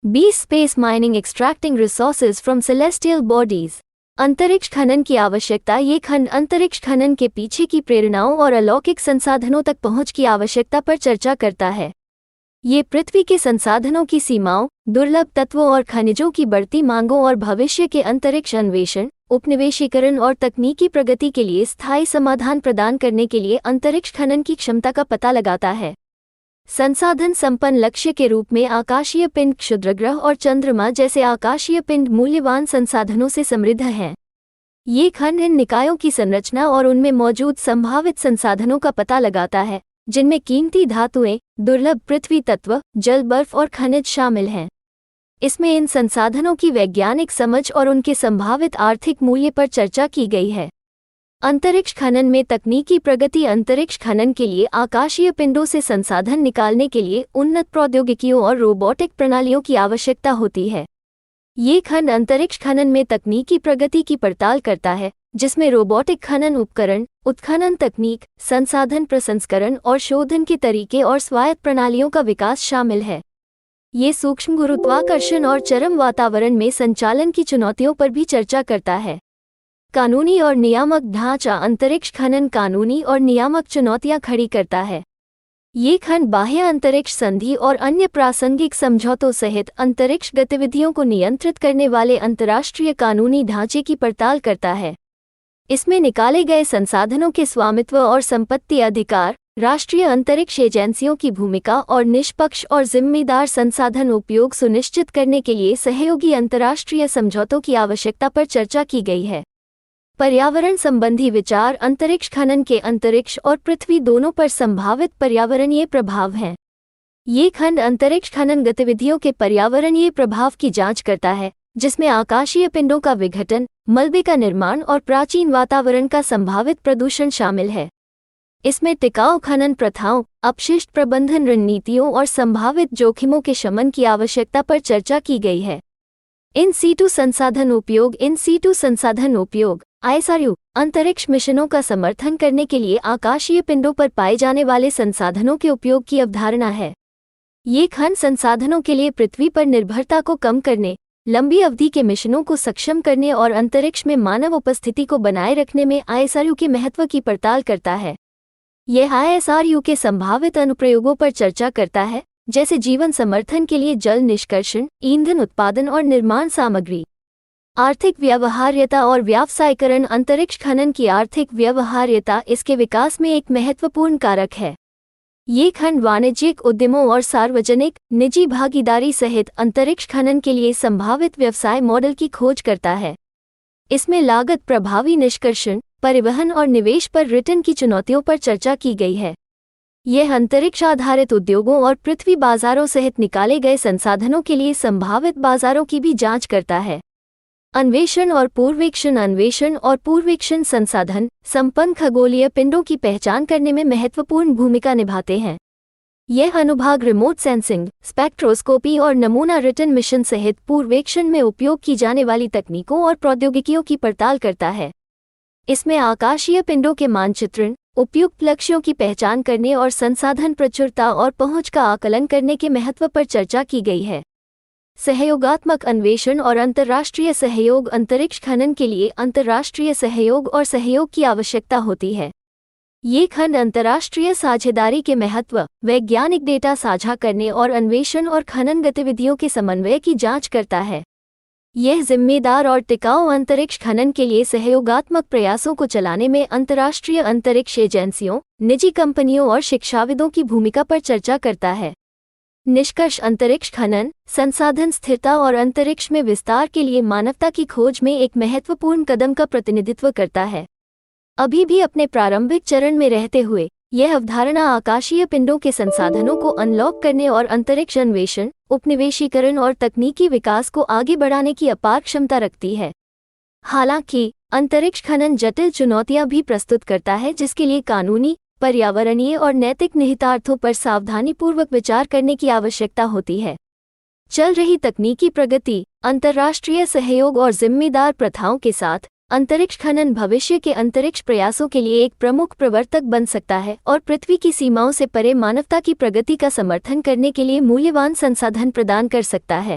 B space mining extracting resources from celestial bodies. अंतरिक्ष खनन की आवश्यकता। ये खंड अंतरिक्ष खनन के पीछे की प्रेरणाओं और अलौकिक संसाधनों तक पहुंच की आवश्यकता पर चर्चा करता है। ये पृथ्वी के संसाधनों की सीमाओं, दुर्लभ तत्वों और खनिजों की बढ़ती मांगों और भविष्य के अंतरिक्ष अन्वेषण, उपनिवेशीकरण और तकनीकी प्रगति के लिए स्थायी समाधान प्रदान करने के लिए अंतरिक्ष खनन की क्षमता का पता लगाता है। संसाधन संपन्न लक्ष्य के रूप में आकाशीय पिंड, क्षुद्रग्रह और चंद्रमा जैसे आकाशीय पिंड मूल्यवान संसाधनों से समृद्ध हैं। ये खंड इन निकायों की संरचना और उनमें मौजूद संभावित संसाधनों का पता लगाता है, जिनमें कीमती धातुएं, दुर्लभ पृथ्वी तत्व, जल, बर्फ और खनिज शामिल हैं। इसमें इन संसाधनों की वैज्ञानिक समझ और उनके संभावित आर्थिक मूल्य पर चर्चा की गई है। अंतरिक्ष खनन में तकनीकी प्रगति। अंतरिक्ष खनन के लिए आकाशीय पिंडों से संसाधन निकालने के लिए उन्नत प्रौद्योगिकियों और रोबोटिक प्रणालियों की आवश्यकता होती है। ये खंड अंतरिक्ष खनन में तकनीकी प्रगति की पड़ताल करता है, जिसमें रोबोटिक खनन उपकरण, उत्खनन तकनीक, संसाधन प्रसंस्करण और शोधन के तरीके और स्वायत्त प्रणालियों का विकास शामिल है। ये सूक्ष्म गुरुत्वाकर्षण और चरम वातावरण में संचालन की चुनौतियों पर भी चर्चा करता है। कानूनी और नियामक ढांचा। अंतरिक्ष खनन कानूनी और नियामक चुनौतियां खड़ी करता है। ये खंड बाह्य अंतरिक्ष संधि और अन्य प्रासंगिक समझौतों सहित अंतरिक्ष गतिविधियों को नियंत्रित करने वाले अंतर्राष्ट्रीय कानूनी ढांचे की पड़ताल करता है। इसमें निकाले गए संसाधनों के स्वामित्व और संपत्ति अधिकार, राष्ट्रीय अंतरिक्ष एजेंसियों की भूमिका और निष्पक्ष और जिम्मेदार संसाधन उपयोग सुनिश्चित करने के लिए सहयोगी अंतर्राष्ट्रीय समझौतों की आवश्यकता पर चर्चा की गई है। पर्यावरण संबंधी विचार। अंतरिक्ष खनन के अंतरिक्ष और पृथ्वी दोनों पर संभावित पर्यावरणीय प्रभाव हैं। ये खंड अंतरिक्ष खनन गतिविधियों के पर्यावरणीय प्रभाव की जांच करता है, जिसमें आकाशीय पिंडों का विघटन, मलबे का निर्माण और प्राचीन वातावरण का संभावित प्रदूषण शामिल है। इसमें टिकाऊ खनन प्रथाओं, अपशिष्ट प्रबंधन रणनीतियों और संभावित जोखिमों के शमन की आवश्यकता पर चर्चा की गई है। इन सीटू संसाधन उपयोग। इन सीटू संसाधन उपयोग ISRU अंतरिक्ष मिशनों का समर्थन करने के लिए आकाशीय पिंडों पर पाए जाने वाले संसाधनों के उपयोग की अवधारणा है। ये खंड संसाधनों के लिए पृथ्वी पर निर्भरता को कम करने, लंबी अवधि के मिशनों को सक्षम करने और अंतरिक्ष में मानव उपस्थिति को बनाए रखने में ISRU के महत्व की पड़ताल करता है। यह ISRU के संभावित अनुप्रयोगों पर चर्चा करता है, जैसे जीवन समर्थन के लिए जल निष्कर्षण, ईंधन उत्पादन और निर्माण सामग्री। आर्थिक व्यवहार्यता और व्यावसायीकरण। अंतरिक्ष खनन की आर्थिक व्यवहार्यता इसके विकास में एक महत्वपूर्ण कारक है। ये खंड वाणिज्यिक उद्यमों और सार्वजनिक, निजी भागीदारी सहित अंतरिक्ष खनन के लिए संभावित व्यवसाय मॉडल की खोज करता है। इसमें लागत प्रभावी निष्कर्षण, परिवहन और निवेश पर रिटर्न की चुनौतियों पर चर्चा की गई है। यह अंतरिक्ष आधारित उद्योगों और पृथ्वी बाजारों सहित निकाले गए संसाधनों के लिए संभावित बाजारों की भी जांच करता है। अन्वेषण और पूर्वेक्षण। अन्वेषण और पूर्वेक्षण संसाधन संपन्न खगोलीय पिंडों की पहचान करने में महत्वपूर्ण भूमिका निभाते हैं। यह अनुभाग रिमोट सेंसिंग, स्पेक्ट्रोस्कोपी और नमूना रिटर्न मिशन सहित पूर्वेक्षण में उपयोग की जाने वाली तकनीकों और प्रौद्योगिकियों की पड़ताल करता है। इसमें आकाशीय पिंडों के मानचित्रण, उपयुक्त लक्ष्यों की पहचान करने और संसाधन प्रचुरता और पहुंच का आकलन करने के महत्व पर चर्चा की गई है। सहयोगात्मक अन्वेषण और अंतर्राष्ट्रीय सहयोग। अंतरिक्ष खनन के लिए अंतर्राष्ट्रीय सहयोग और सहयोग की आवश्यकता होती है। ये खंड अंतर्राष्ट्रीय साझेदारी के महत्व, वैज्ञानिक डेटा साझा करने और अन्वेषण और खनन गतिविधियों के समन्वय की जांच करता है। यह जिम्मेदार और टिकाऊ अंतरिक्ष खनन के लिए सहयोगात्मक प्रयासों को चलाने में अंतर्राष्ट्रीय अंतरिक्ष एजेंसियों, निजी कंपनियों और शिक्षाविदों की भूमिका पर चर्चा करता है। निष्कर्ष। अंतरिक्ष खनन संसाधन स्थिरता और अंतरिक्ष में विस्तार के लिए मानवता की खोज में एक महत्वपूर्ण कदम का प्रतिनिधित्व करता है। अभी भी अपने प्रारंभिक चरण में रहते हुए, यह अवधारणा आकाशीय पिंडों के संसाधनों को अनलॉक करने और अंतरिक्ष अन्वेषण, उपनिवेशीकरण और तकनीकी विकास को आगे बढ़ाने की अपार क्षमता रखती है। हालांकि अंतरिक्ष खनन जटिल चुनौतियां भी प्रस्तुत करता है, जिसके लिए कानूनी, पर्यावरणीय और नैतिक निहितार्थों पर सावधानीपूर्वक विचार करने की आवश्यकता होती है। चल रही तकनीकी प्रगति, अंतर्राष्ट्रीय सहयोग और जिम्मेदार प्रथाओं के साथ अंतरिक्ष खनन भविष्य के अंतरिक्ष प्रयासों के लिए एक प्रमुख प्रवर्तक बन सकता है और पृथ्वी की सीमाओं से परे मानवता की प्रगति का समर्थन करने के लिए मूल्यवान संसाधन प्रदान कर सकता है।